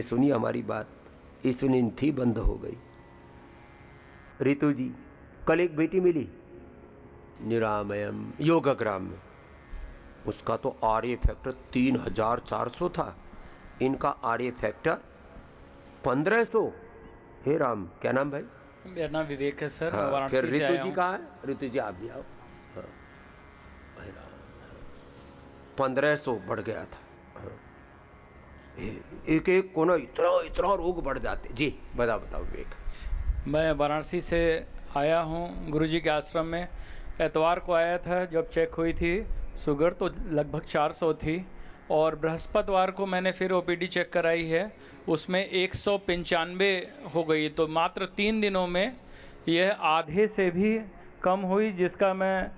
ने सुनी हमारी बात, इंसुलिन थी बंद हो गई। रितु जी, कल एक बेटी मिली निरामयम योगाग्राम में, उसका तो आर्य फैक्टर 3400 था, इनका आर्य फैक्टर 1500। हे राम, क्या नाम भाई? मेरा नाम विवेक है सर। हाँ, वाराणसी फिर से रितु आया जी हूँ। कहाँ है? रितु जी आप भी आओ। हाँ, 1500 बढ़ गया था। हाँ। एक एक को ना इतना इतना रोग बढ़ जाते। जी बताओ विवेक। मैं वाराणसी से आया हूँ गुरुजी के आश्रम में। एतवार को आया था, जब चेक हुई थी शुगर तो लगभग 400 थी, और बृहस्पतिवार को मैंने फिर ओपीडी चेक कराई है, उसमें 195 हो गई। तो मात्र 3 दिनों में यह आधे से भी कम हुई, जिसका मैं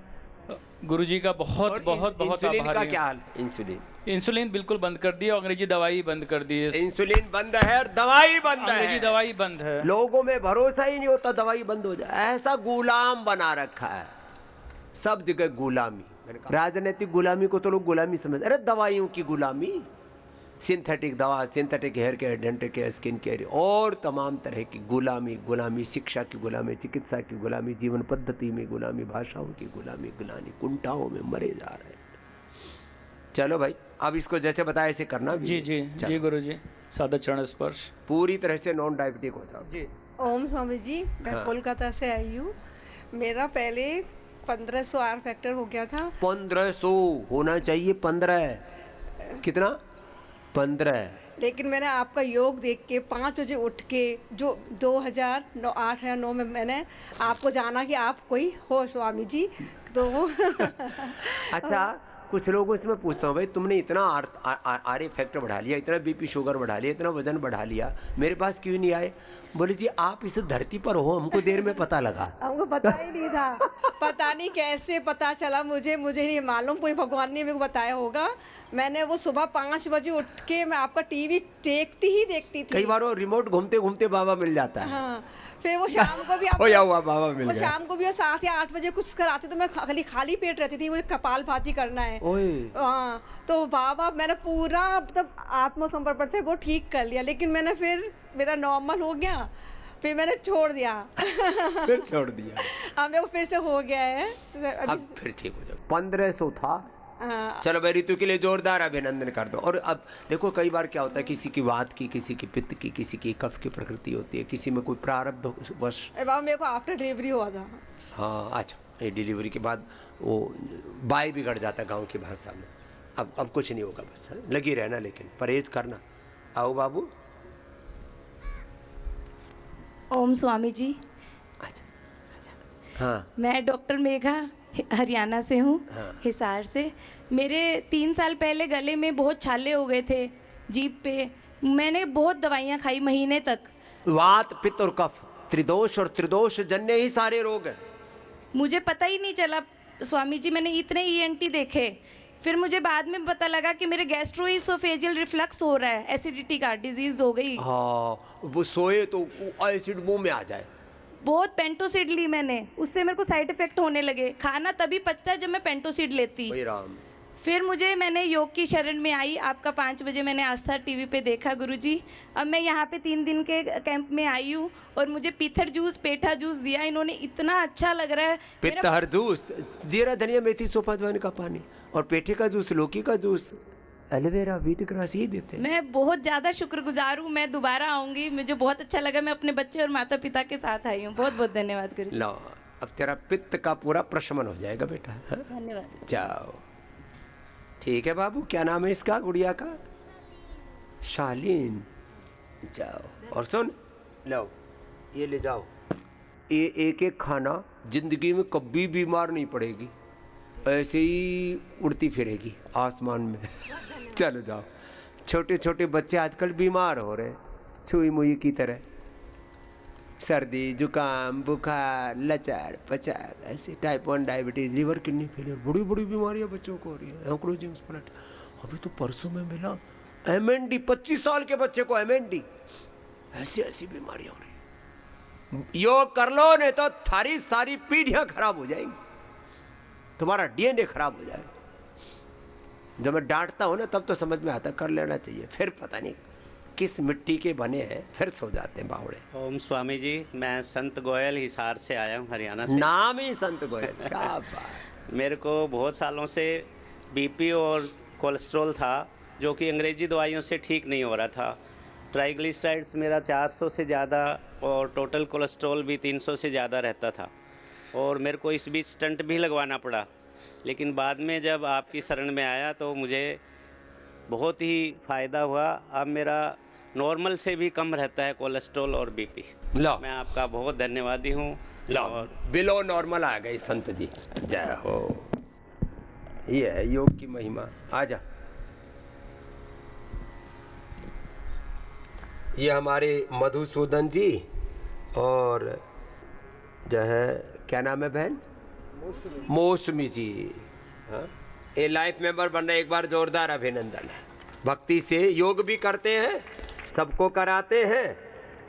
गुरुजी का बहुत बहुत बहुत इंसुलिन का आभारी क्या हूँ। हाल है? इंसुलिन बिल्कुल बंद कर दिया, अंग्रेजी दवाई बंद कर दी है। इंसुलिन बंद है और दवाई बंद है। अंग्रेजी दवाई बंद है। लोगों में भरोसा ही नहीं होता दवाई बंद हो जाए, ऐसा गुलाम बना रखा है, सब जगह गुलामी। राजनीतिक गुलामी को तो लोग गुलामी समझ, अरे दवाइयों की गुलामी, सिंथेटिक दवा, synthetic hair care, dental care, skin care और तमाम तरह की गुलामी, शिक्षा की गुलामी, चिकित्सा की गुलामी, जीवन पद्धति में गुलामी, भाषाओं की गुलामी, कुंठाओं में मरे जा रहे हैं। चलो भाई, अब इसको जैसे बताया ऐसे करना भी। जी जी जी गुरुजी, सादा चरण स्पर्श। पूरी तरह से नॉन डायबिटिक हो जाओ। जी। ओम स्वामी जी, मैं कोलकाता से आई हूँ। मेरा पहले 1500 आर फैक्टर हो गया था। 1500 होना चाहिए, 15 कितना? 15। लेकिन मैंने आपका योग देख के 5 बजे उठ के, जो 2008 या 9 में मैंने आपको जाना कि आप कोई हो स्वामी जी, तो अच्छा, कुछ लोगों से मैं पूछता हूँ, भाई तुमने इतना आर्य फैक्टर बढ़ा लिया, इतना बीपी शुगर बढ़ा लिया, इतना वजन बढ़ा लिया, मेरे पास क्यों नहीं आए? बोले जी आप इस धरती पर हो, हमको देर में पता लगा। हमको पता ही नहीं था। पता नहीं कैसे पता चला, मुझे नहीं मालूम, कोई भगवान ने मेरे को बताया होगा। मैंने वो सुबह 5 बजे उठ के मैं आपका टीवी देखती थी। कई बार वो रिमोट घूमते घूमते बाबा मिल जाता है। हाँ, फिर वो शाम को भी खोया हुआ बाबा मिल वो गया। शाम को भी 7 या 8 बजे कुछ कराते, तो मैं खाली पेट रहती थी, मुझे कपालभाति करना है। ओए। हाँ, तो बाबा मैंने पूरा मतलब आत्मसमर्पण से वो ठीक कर लिया, लेकिन मैंने फिर मेरा नॉर्मल हो गया, फिर मैंने छोड़ दिया। फिर छोड़ दिया। अब मेरे को फिर से हो गया है अब फिर ठीक हो जाओ। 1500 था। हाँ। चलो भाई, ऋतु के लिए जोरदार अभिनंदन कर दो। और अब देखो, कई बार क्या होता है, किसी की वात की, किसी की पित्त की, किसी की कफ की प्रकृति होती है, किसी में कोई प्रारब्ध वश। बाबा मेरे को आफ्टर डिलीवरी हुआ था। हाँ अच्छा, ये डिलीवरी के बाद वो बाय बिगड़ जाता है गाँव की भाषा में। अब कुछ नहीं होगा, बस लगी रहना, लेकिन परहेज करना। आओ बाबू। ओम स्वामी जी। अच्छा। हाँ। मैं डॉक्टर मेघा हरियाणा से हूँ। हाँ। हिसार से। मेरे 3 साल पहले गले में बहुत छाले हो गए थे, जीभ पे। मैंने बहुत दवाइयाँ खाई महीने तक। वात, पित्त और कफ, त्रिदोष और त्रिदोष जन्य ही सारे रोग हैं। मुझे पता ही नहीं चला स्वामी जी, मैंने इतने ईएनटी देखे, फिर मुझे बाद में पता लगा कि मेरे गैस्ट्रोइसोफेजियल रिफ्लक्स हो रहा है, एसिडिटी का डिजीज हो गई। हाँ, वो सोए तो एसिड मुंह में आ जाए। बहुत पेंटोसिड ली मैंने, उससे मेरे को साइड इफेक्ट होने लगे। खाना तभी पचता है जब मैं पेंटोसिड लेती। राम। फिर मैंने योग की शरण में आई। आपका 5 बजे मैंने आस्था टीवी पे देखा गुरुजी। अब मैं यहाँ पे 3 दिन के कैंप में आई हूँ, और मुझे पीथर जूस, पेठा जूस दिया इन्होंने, इतना अच्छा लग रहा है। पित्तहर जूस, जीरा धनिया मेथी सोपा जवान का पानी, और पेठे का जूस, लौकी का जूस, एलोवेरा, व्हीट ग्रास, ये देते हैं। मैं बहुत ज़्यादा शुक्रगुजार हूँ। मैं दोबारा आऊँगी, मुझे बहुत अच्छा लगा। मैं अपने बच्चे और माता पिता के साथ आई हूँ। बहुत बहुत धन्यवाद गुरुजी। लो, अब तेरा पित्त का पूरा प्रशमन हो जाएगा बेटा। हाँ? धन्यवाद। जाओ। ठीक है बाबू, क्या नाम है इसका, गुड़िया का? शालीन। जाओ। और सुन, लो ये ले जाओ, ये एक एक खाना, जिंदगी में कभी बीमार नहीं पड़ेगी, ऐसे ही उड़ती फिरेगी आसमान में। चलो जाओ। छोटे छोटे बच्चे आजकल बीमार हो रहे, सुई मुई की तरह, सर्दी, जुकाम, बुखार, लचार पचार, ऐसे type 1 diabetes, liver, kidney failure, बड़ी बड़ी बीमारियां बच्चों को हो रही है। एंक्लोजिंग स्प्लैट, अभी तो परसों में मिला MND, 25 साल के बच्चे को MND, ऐसी ऐसी बीमारियां हो रही। योग कर लो, नहीं तो थारी सारी पीढ़ियां खराब हो जाएंगी, तुम्हारा DNA खराब हो जाएगा। जब मैं डांटता हूँ ना, तब तो समझ में आता, कर लेना चाहिए, फिर पता नहीं किस मिट्टी के बने हैं, फिर सो जाते हैं बावड़े। ओम स्वामी जी, मैं संत गोयल हिसार से आया हूँ, हरियाणा से। नाम ही संत गोयल, क्या बात। मेरे को बहुत सालों से बीपी और कोलेस्ट्रॉल था, जो कि अंग्रेजी दवाइयों से ठीक नहीं हो रहा था। ट्राइग्लिसराइड्स मेरा 400 से ज़्यादा और टोटल कोलेस्ट्रॉल भी 300 से ज़्यादा रहता था, और मेरे को इस बीच स्टंट भी लगवाना पड़ा। लेकिन बाद में जब आपकी शरण में आया तो मुझे बहुत ही फ़ायदा हुआ। अब मेरा नॉर्मल से भी कम रहता है कोलेस्ट्रॉल और बीपी। लो मैं आपका बहुत धन्यवादी हूँ। लो, और बिलो नॉर्मल आ गई संत जी, जय हो। ये है योग की महिमा। आजा, ये हमारे मधुसूदन जी और जो है क्या नाम है बहन, मौसमी जी। हाँ, ये लाइफ मेंबर बन रहे, एक बार जोरदार अभिनंदन है। भक्ति से योग भी करते हैं, सबको कराते हैं,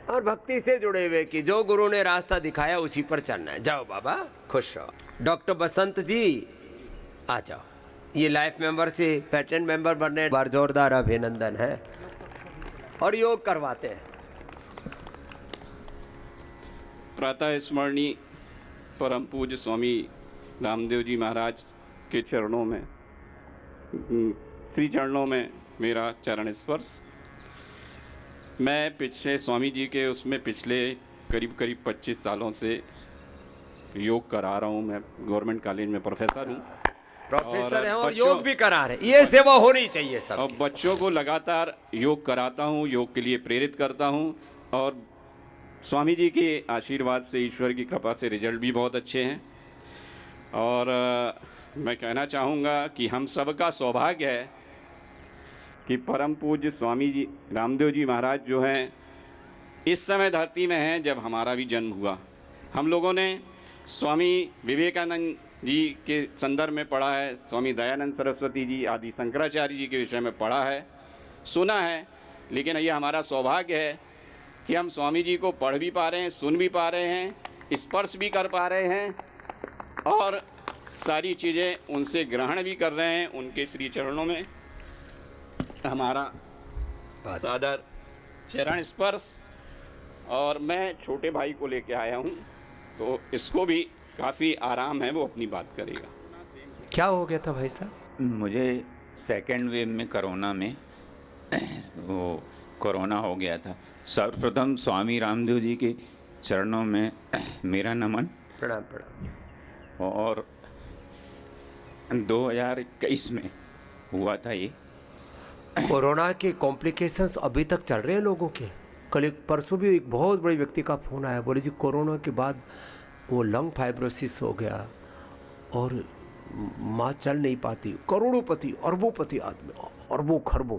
और भक्ति से जुड़े हुए कि जो गुरु ने रास्ता दिखाया उसी पर चलना है। जाओ बाबा, खुश रहो। डॉक्टर बसंत जी आ जाओ, ये लाइफ मेंबर से पेटेंट मेंबर बनने, एक बार जोरदार अभिनंदन है, और योग करवाते हैं। प्रातः स्मरणीय परम पूज्य स्वामी रामदेव जी महाराज के चरणों में, श्री चरणों में मेरा चरण स्पर्श। मैं पिछले स्वामी जी के उसमें पिछले करीब 25 सालों से योग करा रहा हूँ। मैं गवर्नमेंट कॉलेज में प्रोफेसर हूँ, प्रोफेसर हैं और बच्चों- योग भी करा रहे हैं। ये सेवा होनी चाहिए सब। और बच्चों को लगातार योग कराता हूँ, योग के लिए प्रेरित करता हूँ, और स्वामी जी के आशीर्वाद से, ईश्वर की कृपा से रिजल्ट भी बहुत अच्छे हैं। और मैं कहना चाहूँगा कि हम सबका सौभाग्य है कि परम पूज्य स्वामी जी रामदेव जी महाराज जो हैं इस समय धरती में हैं जब हमारा भी जन्म हुआ। हम लोगों ने स्वामी विवेकानंद जी के संदर्भ में पढ़ा है, स्वामी दयानंद सरस्वती जी, आदि शंकराचार्य जी के विषय में पढ़ा है, सुना है, लेकिन ये हमारा सौभाग्य है कि हम स्वामी जी को पढ़ भी पा रहे हैं, सुन भी पा रहे हैं, स्पर्श भी कर पा रहे हैं, और सारी चीज़ें उनसे ग्रहण भी कर रहे हैं। उनके श्री चरणों में हमारा सादर चरण स्पर्श। और मैं छोटे भाई को लेके आया हूँ, तो इसको भी काफ़ी आराम है, वो अपनी बात करेगा। क्या हो गया था भाई साहब? मुझे सेकेंड वेव में कोरोना में वो कोरोना हो गया था। सर्वप्रथम स्वामी रामदेव जी के चरणों में मेरा नमन। प्रणाम प्रणाम। और 2021 में हुआ था ये। कोरोना के कॉम्प्लिकेशंस अभी तक चल रहे हैं लोगों के। कल एक परसों भी एक बहुत बड़े व्यक्ति का फ़ोन आया, बोले जी कोरोना के बाद वो लंग फाइब्रोसिस हो गया और माँ चल नहीं पाती। करोड़ोंपति, अरबोंपति आदमी, अरबों खरबों।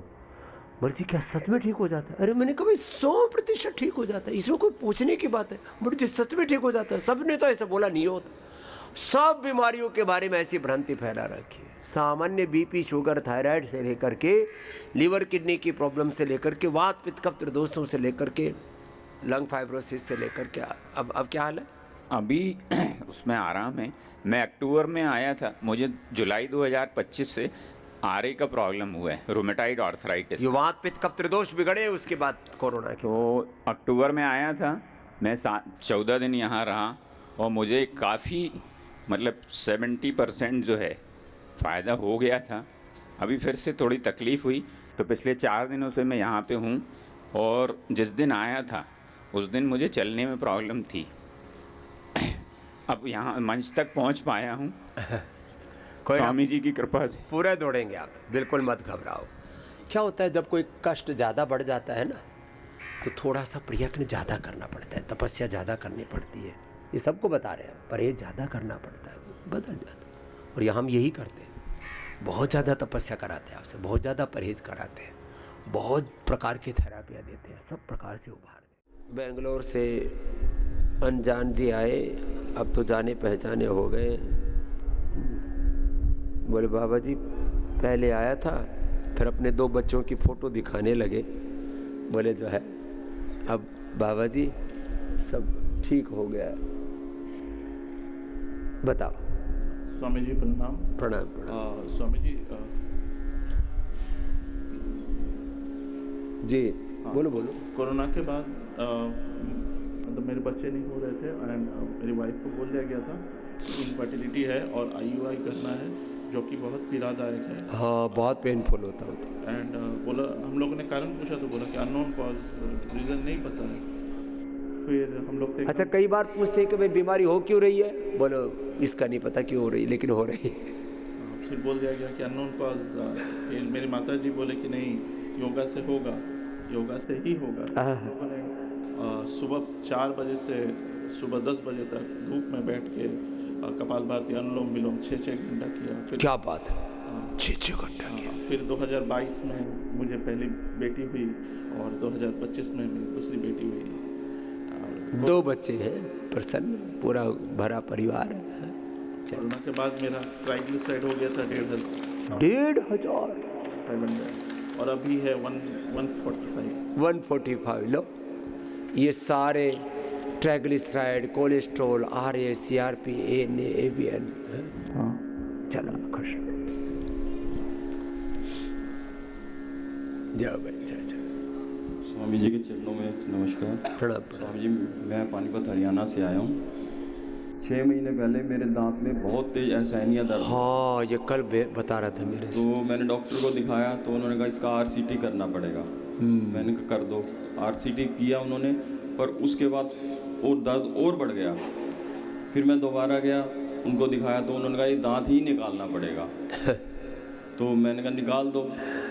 बोले जी क्या सच में ठीक हो जाता है? अरे मैंने कहा भाई 100% ठीक हो जाता है, इसमें कोई पूछने की बात है। बोले जी सच में ठीक हो जाता है? सबने तो ऐसा बोला नहीं होता। सब बीमारियों के बारे में ऐसी भ्रांति फैला रखी है। सामान्य बीपी, शुगर, थायराइड से लेकर के लीवर किडनी की प्रॉब्लम से लेकर के वात पित्त कफ त्रिदोषों से लेकर के लंग फाइब्रोसिस से लेकर के अब क्या हाल है? अभी उसमें आराम है। मैं अक्टूबर में आया था, मुझे जुलाई 2025 से आरए का प्रॉब्लम हुआ है, रोमेटाइड आर्थराइटिस। ये वात पित्त कफ त्रिदोष बिगड़े उसके बाद कोरोना के। तो अक्टूबर में आया था मैं, 14 दिन यहाँ रहा, और मुझे काफ़ी मतलब 70% जो है फ़ायदा हो गया था। अभी फिर से थोड़ी तकलीफ़ हुई, तो पिछले 4 दिनों से मैं यहाँ पे हूँ। और जिस दिन आया था उस दिन मुझे चलने में प्रॉब्लम थी। अब यहाँ मंच तक पहुँच पाया हूँ स्वामी जी की कृपा से। पूरे दौड़ेंगे आप, बिल्कुल मत घबराओ। क्या होता है जब कोई कष्ट ज़्यादा बढ़ जाता है ना, तो थोड़ा सा प्रयत्न ज़्यादा करना पड़ता है, तपस्या ज़्यादा करनी पड़ती है। ये सबको बता रहे हैं, परहेज ज़्यादा करना पड़ता है, बदल जाता है। और यहाँ हम यही करते हैं, बहुत ज़्यादा तपस्या कराते हैं आपसे, बहुत ज़्यादा परहेज कराते हैं, बहुत प्रकार की थेरापियाँ देते हैं, सब प्रकार से उभार देते हैं। बेंगलोर से अनजान जी आए, अब तो जाने पहचाने हो गए। बोले बाबा जी पहले आया था, फिर अपने 2 बच्चों की फ़ोटो दिखाने लगे। बोले जो है अब बाबा जी सब ठीक हो गया। बताओ। स्वामी जी प्रणाम। प्रणाम प्रणाम। स्वामी जी जी बोलो बोलो। कोरोना के बाद मतलब मेरे बच्चे नहीं हो रहे थे एंड मेरी वाइफ को बोल दिया गया था इनफर्टिलिटी है और IUI करना है, जो कि बहुत पीड़ादायक है। हाँ, बहुत पेनफुल होता होता। एंड बोला, हम लोगों ने कारण पूछा तो बोला कि अननोन कॉज, रीज़न नहीं पता है। फिर हम लोग अच्छा, कई बार पूछते हैं कि भाई बीमारी हो क्यों रही है, बोलो इसका नहीं पता क्यों हो रही, लेकिन हो रही है। फिर बोल दिया गया कि अननोन कॉज। मेरी माता जी बोले कि नहीं, योगा से होगा, योगा से ही होगा। लोगों ने सुबह 4 बजे से सुबह 10 बजे तक धूप में बैठ के कपालभाति, अनुलोम विलोम 6-6 घंटा किया। फिर क्या बात है, 6-6 घंटा किया। फिर 2022 में मुझे पहली बेटी हुई और 2025 में मेरी दूसरी बेटी हुई। 2 बच्चे हैं, प्रसन्न, पूरा भरा परिवार है। कोरोना के बाद मेरा ट्राइग्लिसराइड हो गया था 1,500 1,500 और अभी है 145। 145। लो, ये सारे triglyceride, cholesterol, RA, CRP, ANA, ABN। हाँ, चलो खुश जाओ भाई, जाओ। स्वामी जी के चरणों में नमस्कार। प्रणाम। स्वामी जी, मैं पानीपत हरियाणा से आया हूँ। 6 महीने पहले मेरे दांत में बहुत तेज असहनीय दर्द। हाँ, ये कल बता रहा था मेरे से। तो मैंने डॉक्टर को दिखाया तो उन्होंने कहा इसका RCT करना पड़ेगा। मैंने कहा कर दो। RCT किया उन्होंने, पर उसके बाद और दर्द और बढ़ गया। फिर मैं दोबारा गया, उनको दिखाया तो उन्होंने कहा ये दांत ही निकालना पड़ेगा। तो मैंने कहा निकाल दो,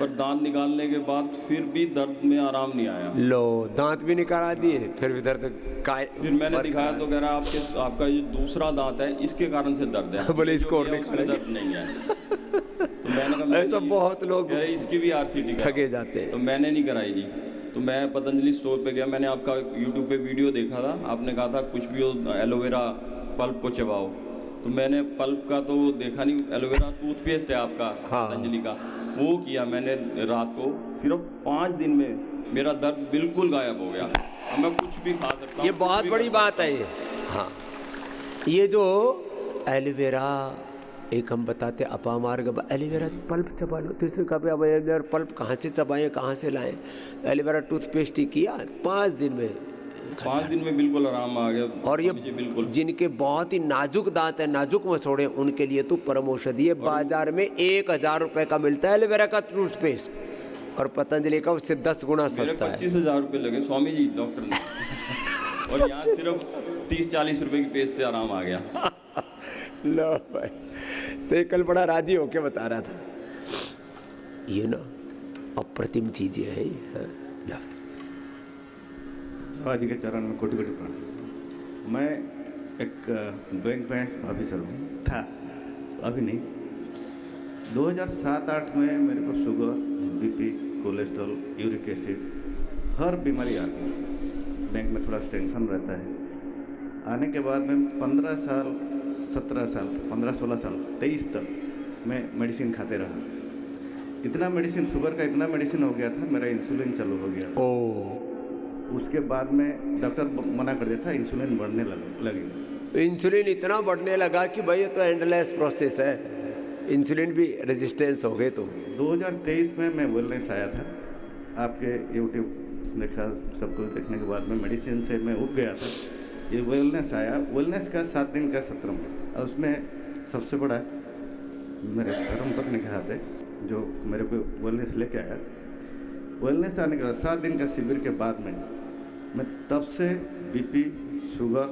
पर दांत निकालने के बाद फिर भी दर्द में आराम नहीं आया। लो, दांत भी निकाल दिए, फिर भी दर्द फिर मैंने दिखाया तो कह रहा आपका ये दूसरा दांत है, इसके कारण से दर्द है। बोले इसको और उसमें दर्द नहीं है। तो मैंने कहा ऐसा बहुत लोग कह रहे इसकी भी RCT ठगे जाते हैं। तो मैंने नहीं कराई जी। तो मैं पतंजलि स्टोर पे गया, मैंने आपका YouTube पे वीडियो देखा था, आपने कहा था कुछ भी हो एलोवेरा पल्प को चबाओ। तो मैंने पल्प का तो देखा नहीं, एलोवेरा टूथपेस्ट है आपका पतंजलि का, वो किया मैंने रात को। सिर्फ 5 दिन में मेरा दर्द बिल्कुल गायब हो गया। अब मैं कुछ भी खा सकता हूँ। ये बहुत बड़ी बात है ये। हाँ, ये जो एलोवेरा, एक हम बताते अपामार्ग, एलोवेरा पल्प चबा लो। तो इसने कहा अब एलोवेरा पल्प कहाँ से चबाएं, कहाँ से लाएं। एलोवेरा टूथपेस्ट ही किया, 5 दिन में 5 दिन में बिल्कुल आराम आ गया। और ये बिल्कुल जिनके बहुत ही नाजुक दांत है, नाजुक मसोड़े, उनके लिए तो परम औषधि है। बाजार में 1,000 रुपए का मिलता है एलोवेरा का टूथपेस्ट, और पतंजलि का उससे 10 गुना सस्ता है। 25,000 रुपये लगे स्वामी जी डॉक्टर ने, और यहाँ सिर्फ 30-40 रुपए की पेस्ट से आराम आ गया। लो भाई, तो कल बड़ा राजी होके बता रहा था। ये ना अप्रतिम चीजें हैं। बाबा जी के चरण में कोटि कोटि प्रणाम। मैं एक बैंक में ऑफिसर हूँ, था, अभी नहीं। 2007-8 में मेरे को sugar, BP, cholesterol, uric acid, हर बीमारी आ गई। बैंक में थोड़ा टेंशन रहता है। आने के बाद में 15 साल, 17 साल, 15-16 साल, 23 तक मैं मेडिसिन खाते रहा। इतना मेडिसिन, शुगर का इतना मेडिसिन हो गया था, मेरा इंसुलिन चालू हो गया। उसके बाद में डॉक्टर मना कर दिया था, इंसुलिन बढ़ने लगी। इंसुलिन इतना बढ़ने लगा कि भाई ये तो एंडलेस प्रोसेस है, इंसुलिन भी रेजिस्टेंस हो गए। तो 2023 में मैं वेलनेस आया था, आपके यूट्यूब देखा, सब कुछ देखने के बाद में मेडिसिन से मैं उब गया था। ये वेलनेस आया, वेलनेस का 7 दिन का सत्र में, और उसमें सबसे बड़ा मेरे धर्मपत्नी के हाथ है जो मेरे को वेलनेस लेके आया। वेलनेस आने के बाद 7 दिन का शिविर के बाद में मैं तब से BP, शुगर,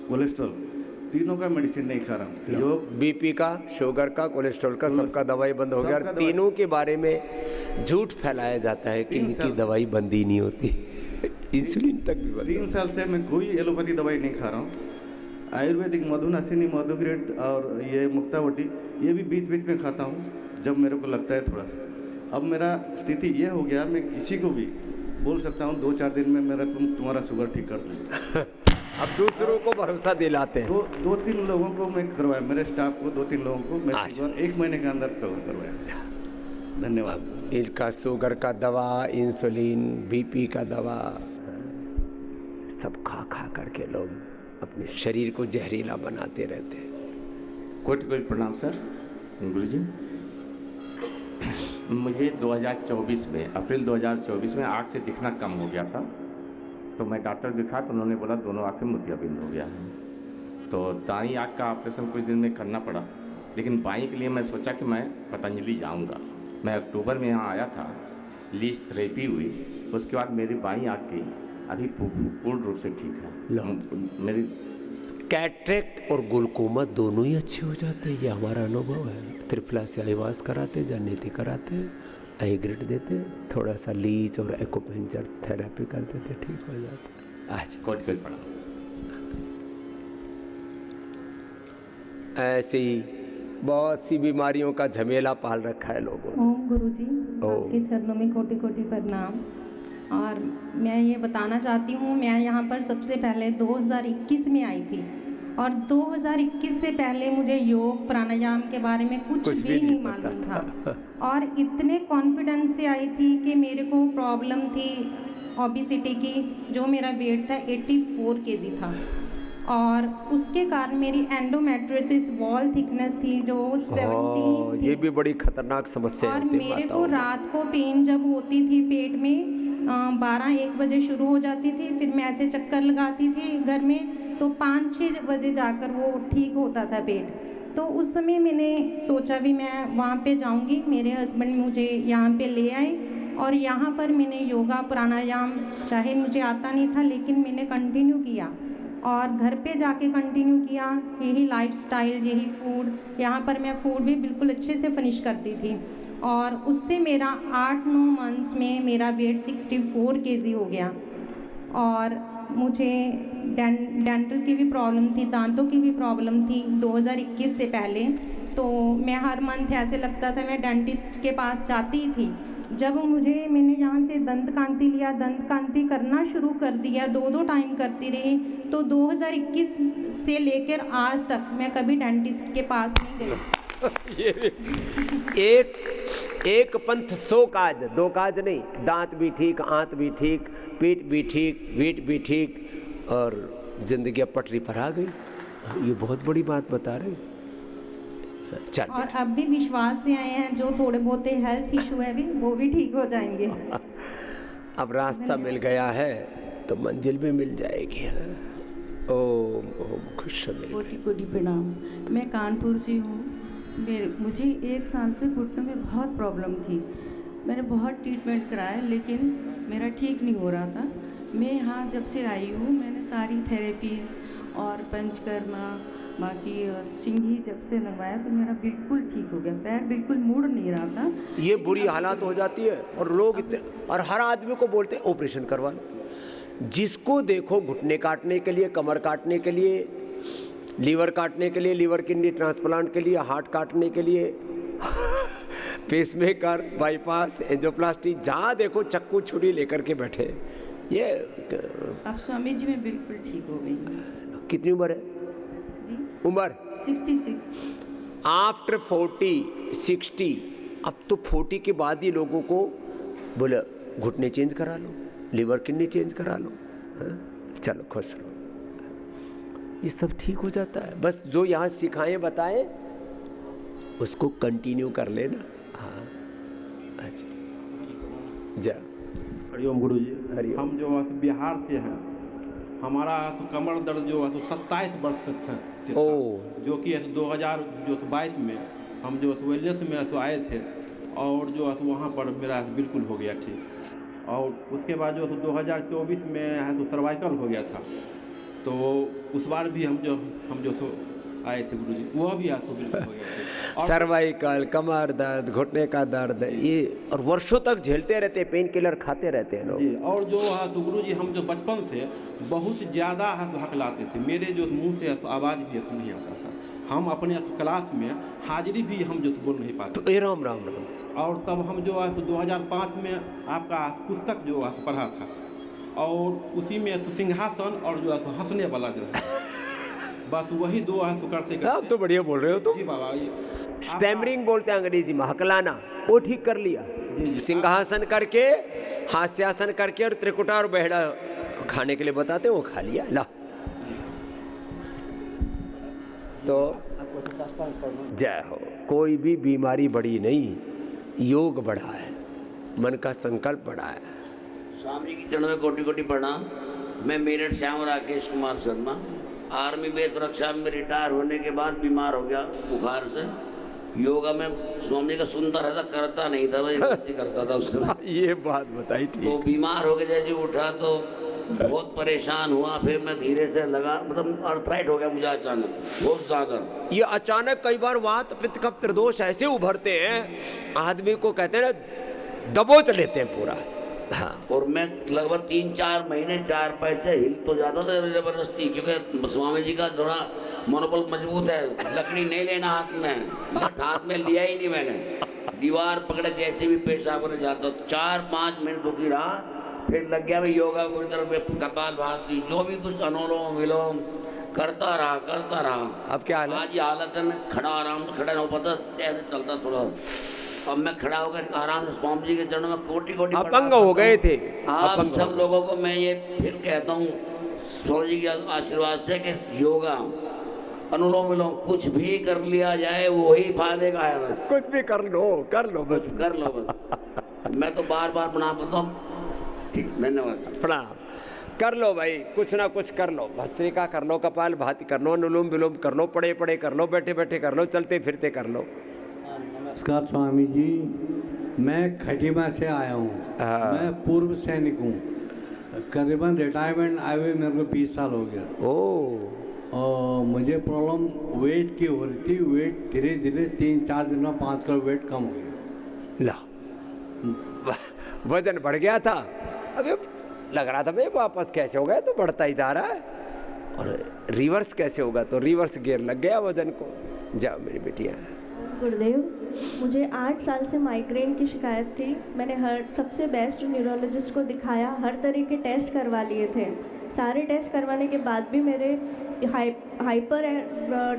कोलेस्ट्रॉल तीनों का मेडिसिन नहीं खा रहा हूँ। योग, BP का, शुगर का, कोलेस्ट्रॉल का, सबका दवाई बंद हो गया। और तीनों के बारे में झूठ फैलाया जाता है कि इनकी दवाई बंद ही नहीं होती। इंसुलिन तक भी बंद। 3 साल से मैं कोई एलोपैथी दवाई नहीं खा रहा हूँ। आयुर्वेदिक मधुनासिनी, मधुग्रेट और ये मुक्तावटी, ये भी बीच बीच में खाता हूँ जब मेरे को लगता है थोड़ा सा। अब मेरा स्थिति ये हो गया, मैं किसी को भी बोल सकता हूँ 2-4 दिन में मेरा तुम्हारा शुगर ठीक कर दूँ। अब दूसरों को भरोसा दिलाते हैं। 2-3 लोगों को मैं करवाया, मेरे स्टाफ को 2-3 लोगों को मैं शुगर 1 महीने के अंदर कवर करवाया। धन्यवाद। इनका शुगर का दवा, इंसुलिन, BP का दवा, सब खा खा करके लोग अपने शरीर को जहरीला बनाते रहते हैं। कोटि कोटि प्रणाम सर, गुरु जी। मुझे 2024 में अप्रैल 2024 में आँख से दिखना कम हो गया था, तो मैं डॉक्टर दिखा तो उन्होंने बोला दोनों आँखें मोतियाबिंद हो गया है। तो दाईं आँख का ऑपरेशन कुछ दिन में करना पड़ा, लेकिन बाईं के लिए मैं सोचा कि मैं पतंजलि जाऊंगा। मैं अक्टूबर में यहाँ आया था, लीज थेरेपी हुई, उसके बाद मेरी बाईं आँख की अभी पूर्ण रूप से ठीक है। मेरी कैटरेक्ट और ग्लूकोमा दोनों ही अच्छे हो जाते हैं, ये हमारा अनुभव है। त्रिफला से आईवास कराते, जानेती कराते, आई ग्रिड देते, थोड़ा सा लीच और एक्यूपंक्चर थेरेपी कर देते, ठीक हो जाता है। आज कोट पड़ा। ऐसे ही बहुत सी बीमारियों का झमेला पाल रखा है लोगों ने। ओम गुरुजी, आपके चरणों में कोटि कोटि प्रणाम। और मैं ये बताना चाहती हूँ, मैं यहाँ पर सबसे पहले 2021 में आई थी, और 2021 से पहले मुझे योग प्राणायाम के बारे में कुछ भी नहीं मालूम था। और इतने कॉन्फिडेंस से आई थी कि मेरे को प्रॉब्लम थी ओबेसिटी की, जो मेरा वेट था 84 kg था, और उसके कारण मेरी एंडोमेट्रियोसिस वॉल थिकनेस थी जो 17 थी। ये भी बड़ी खतरनाक समस्या और होती है। मेरे को रात को पेन जब होती थी पेट में 12-1 बजे शुरू हो जाती थी, फिर मैं ऐसे चक्कर लगाती थी घर में, तो 5-6 बजे जाकर वो ठीक होता था पेट। तो उस समय मैंने सोचा भी मैं वहाँ पे जाऊँगी, मेरे हस्बैंड मुझे यहाँ पे ले आए, और यहाँ पर मैंने योगा प्राणायाम, चाहे मुझे आता नहीं था लेकिन मैंने कंटिन्यू किया, और घर पे जाके कंटिन्यू किया। यही लाइफस्टाइल, यही फूड, यहाँ पर मैं फूड भी बिल्कुल अच्छे से फिनिश करती थी, और उससे मेरा 8-9 मंथ्स में मेरा वेट 64 kg हो गया। और मुझे डेंटल की भी प्रॉब्लम थी, दांतों की भी प्रॉब्लम थी 2021 से पहले। तो मैं हर मंथ ऐसे लगता था मैं डेंटिस्ट के पास जाती थी। जब मैंने यहाँ से दंत कांति लिया, दंत कांति करना शुरू कर दिया, 2-2 टाइम करती रही, तो 2021 से लेकर आज तक मैं कभी डेंटिस्ट के पास नहीं गई। एक पंथ 100 काज, 2 काज नहीं। दांत भी ठीक, आंत भी ठीक, पीठ भी ठीक, वेट भी ठीक, और जिंदगी अब पटरी पर आ गई। ये बहुत बड़ी बात बता रहे। चल, और अब भी विश्वास से आए हैं, जो थोड़े बहुत हेल्थ इशू है भी वो भी ठीक हो जाएंगे। अब रास्ता मिल गया है तो मंजिल भी मिल जाएगी। ओम ओम खुश कोटि कोटि प्रणाम। मैं कानपुर से हूँ। मुझे 1 साल से घुटने में बहुत प्रॉब्लम थी। मैंने बहुत ट्रीटमेंट कराया लेकिन मेरा ठीक नहीं हो रहा था। मैं यहाँ जब से आई हूँ, मैंने सारी थेरेपीज़ और पंचकर्मा, बाकी सिंघी जब से लगवाया तो मेरा बिल्कुल ठीक हो गया। पैर बिल्कुल मुड़ नहीं रहा था। ये बुरी हालात हो जाती है, और लोग इतने, और हर आदमी को बोलते हैं ऑपरेशन करवा लो। जिसको देखो घुटने काटने के लिए, कमर काटने के लिए, लीवर काटने के लिए, लीवर किडनी ट्रांसप्लांट के लिए, हार्ट काटने के लिए, पेसमेकर, बाईपास, एंजियोप्लास्टी, जहाँ देखो चक्कू छुरी लेकर के बैठे। ये अब स्वामी जी मैं बिल्कुल ठीक हो गई। कितनी उम्र है जी? उम्र 66। आफ्टर 40, 60। अब तो 40 के बाद ही लोगों को बोले घुटने चेंज करा लो, लीवर किडनी चेंज करा लो। चलो खुश रहो, ये सब ठीक हो जाता है। बस जो यहाँ सिखाएं बताएं उसको कंटिन्यू कर लेना। हाँ, अच्छा जा। हरिओम गुरु जी। हम जो है बिहार से हैं, हमारा कमर दर्द जो है 27 वर्ष से था, जो कि 2022 में हम जो वेलनेस में आए थे, और जो है वहाँ पर मेरा बिल्कुल हो गया ठीक। और उसके बाद जो 2024 में है सर्वाइकल हो गया था, तो उस बार भी हम जो आए थे गुरु जी, वह भी बिल्कुल हो गया। सर्वाइकल, कमर दर्द, घुटने का दर्द, ये और वर्षों तक झेलते रहते, पेन किलर खाते रहते हैं लोग। जी, और जो है गुरु जी हम जो बचपन से बहुत ज़्यादा हकलाते थे, मेरे जो मुंह से आवाज़ भी नहीं आता था। हम अपने क्लास में हाजिरी भी हम जो बोल नहीं पाते। तो राम राम राम। और तब हम जो है 2005 में आपका पुस्तक जो है पढ़ा था, और उसी में सिंहासन और जो है हंसने वाला जो है, बस वही 2 करते करते। आप तो बढ़िया बोल रहे हो। तो जी बाबा, स्टैमरिंग बोलते हैं अंग्रेजी में, हकलाना, वो ठीक कर लिया। सिंहासन करके, हास्यासन करके, और त्रिकुटा और बहड़ा खाने के लिए बताते हैं, वो खा लिया। ला तो जय हो। कोई भी बीमारी बड़ी नहीं, योग बढ़ा है, मन का संकल्प बढ़ा है। स्वामी की चरणों में कोटि कोटि प्रणाम। मैं मेरठ से हूँ, राकेश कुमार शर्मा। आर्मी बेस सुरक्षा में रिटायर होने के बाद बीमार हो गया बुखार से। योगा में स्वामी का सुनता रहता, करता नहीं था, भाई गलती करता था उस समय। ये बात बताई ठीक। तो बीमार हो गया, जैसे उठा तो बहुत परेशान हुआ। फिर मैं धीरे से लगा, मतलब अर्थराइट हो गया मुझे अचानक बहुत ज्यादा। ये अचानक कई बार वात पित्त कफ त्रिदोष ऐसे उभरते हैं, आदमी को कहते हैं ना दबोच लेते हैं पूरा। हाँ। और मैं लगभग 3-4 महीने 4 पैसे हिल तो जाता था जबरदस्ती, क्योंकि स्वामी जी का थोड़ा मनोबल मजबूत है। लकड़ी नहीं लेना हाथ में, हाथ में लिया ही नहीं मैंने। दीवार पकड़े जैसे भी पेशाब करने जाता, 4-5 मिनट दुखी रहा। फिर लग गया भाई योगा पूरी तरह, कपाल भारती जो भी कुछ अनुलोम विलोम करता रहा। अब क्या हालत? आज ये हालत है, मैं खड़ा आराम से खड़ा नहीं हो पाता, ऐसे चलता थोड़ा। अब मैं खड़ा होकर आराम से स्वामी जी के चरणों में कोटि कोटि अपंग हो गए थे। आप सब लोगों को मैं ये फिर कहता हूँ स्वामी जी के आशीर्वाद से कि योगा अनुलोम विलोम कुछ भी कर लिया जाए वही फायदे का है। बस कुछ भी कर लो बस कर लो बस। मैं तो बार बार प्रणाम करता हूँ। ठीक, धन्यवाद। प्रणाम कर लो भाई, कुछ ना कुछ कर लो, भस्त्रिका कर लो, कपाल भाती कर लो, अनुलोम विलोम कर लो, पड़े पड़े कर लो, बैठे बैठे कर लो, चलते फिरते कर लो। नमस्कार स्वामी जी, मैं खटीमा से आया हूँ। मैं पूर्व सैनिक हूँ, करीबन रिटायरमेंट आए हुए मेरे को 20 साल हो गया। और मुझे प्रॉब्लम वेट की हो रही थी। वेट धीरे धीरे 3-4 दिन में 5 किलो वेट कम हो गया। ला वजन बढ़ गया था, अभी लग रहा था भाई वापस कैसे हो गया, तो बढ़ता ही जा रहा है। और रिवर्स कैसे होगा, तो रिवर्स गियर लग गया वजन को। जाओ मेरी बेटियाँ। गुरुदेव, मुझे 8 साल से माइग्रेन की शिकायत थी। मैंने सबसे बेस्ट न्यूरोलॉजिस्ट को दिखाया, हर तरह के टेस्ट करवा लिए थे। सारे टेस्ट करवाने के बाद भी मेरे हाइपर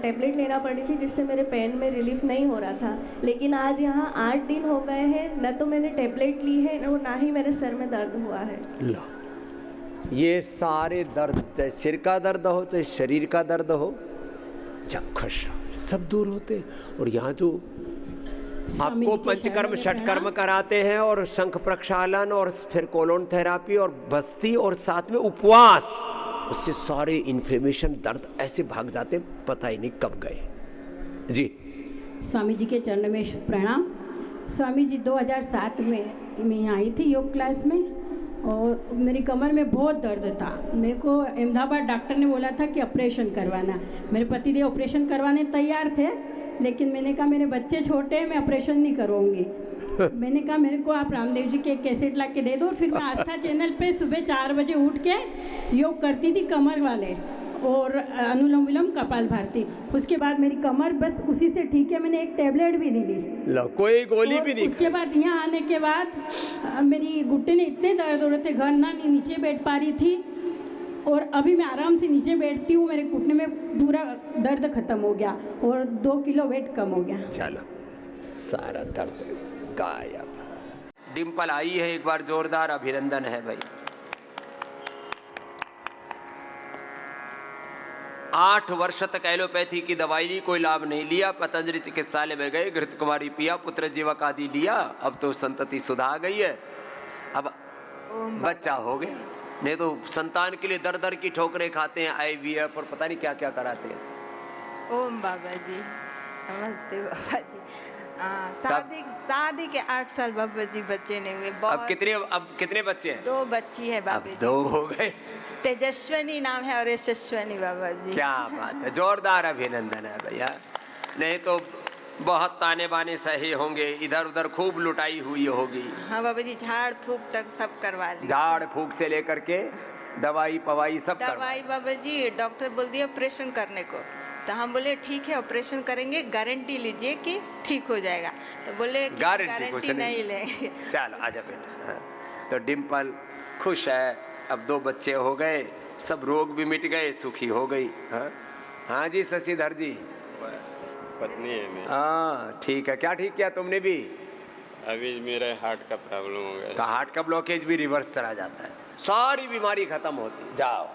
टैबलेट लेना पड़ी थी, जिससे मेरे पेन में रिलीफ नहीं हो रहा था। लेकिन आज यहाँ 8 दिन हो गए हैं, न तो मैंने टैबलेट ली है और ना ही मेरे सर में दर्द हुआ है। लो, ये सारे दर्द, चाहे सिर का दर्द हो चाहे शरीर का दर्द हो, जब खुश सब दूर होते। और यहाँ जो आपको पंचकर्म षटकर्म कराते हैं और शंख प्रक्षालन और फिर कोलोन थेरापी और बस्ती और साथ में उपवास, उससे सारे इन्फ्लेमेशन दर्द ऐसे भाग जाते पता ही नहीं कब गए। जी स्वामी जी के चरण में प्रणाम। स्वामी जी 2007 में मैं यहाँ आई थी योग क्लास में, और मेरी कमर में बहुत दर्द था। मेरे को अहमदाबाद डॉक्टर ने बोला था कि ऑपरेशन करवाना। मेरे पतिदेव ऑपरेशन करवाने तैयार थे, लेकिन मैंने कहा मेरे बच्चे छोटे हैं, मैं ऑपरेशन नहीं करूँगी। मैंने कहा मेरे को आप रामदेव जी के कैसेट ला के दे दो। फिर मैं आस्था चैनल पे सुबह 4 बजे उठ के योग करती थी, कमर वाले और अनुलोम विलोम कपाल भारती। उसके बाद मेरी कमर बस उसी से ठीक है, मैंने एक टैबलेट भी नहीं ली। लो, कोई गोली भी नहीं। उसके बाद यहाँ आने के बाद मेरी घुट्टे में इतने दर्द हो रहे थे, घर ना नीचे बैठ पा रही थी। और अभी मैं आराम से नीचे बैठती हूँ, मेरे घुटने में पूरा दर्द खत्म हो गया और 2 किलो वेट कम हो गया। चलो, सारा दर्द गायब। डिम्पल आई है, एक बार जोरदार अभिनंदन है भाई। 8 वर्ष तक एलोपैथी की दवाई ली, कोई लाभ नहीं लिया। पतंजलि चिकित्सालय में गए, घृत कुमारी पिया, पुत्र जीवक आदि लिया, अब तो संतति सुधा आ गई है, अब बच्चा हो गया। नहीं तो संतान के लिए दर दर की ठोकरें खाते हैं, IVF और पता नहीं क्या क्या कराते हैं। ओम बाबा जी, नमस्ते बाबा जी। शादी के 8 साल बाबा जी बच्चे नहीं हुए। अब कितने बच्चे हैं? 2 बच्ची है बाबा जी। 2 हो गए। तेजस्विनी नाम है और यशस्विनी बाबा जी। क्या बात है, जोरदार अभिनंदन है भैया। नहीं तो बहुत ताने बाने सहे होंगे, इधर उधर खूब लुटाई हुई होगी। हाँ बाबा जी, झाड़ फूक तक सब करवा ली। झाड़ फूक से लेकर के दवाई पवाई सब दवाई बाबा जी, डॉक्टर बोल दिया ऑपरेशन करने को, तो हम बोले ठीक है ऑपरेशन करेंगे, गारंटी लीजिए कि ठीक हो जाएगा। तो बोले गारंटी नहीं लेंगे। चलो आजा बेटा। तो डिम्पल खुश है, अब 2 बच्चे हो गए, सब रोग भी मिट गए, सुखी हो गई। हाँ जी शशिधर जी। पत्नी है मेरी। हाँ ठीक है, क्या ठीक किया तुमने भी? अभी मेरा हार्ट का प्रॉब्लम हो गया। हार्ट का ब्लॉकेज भी रिवर्स चला जाता है, सारी बीमारी खत्म होती। जाओ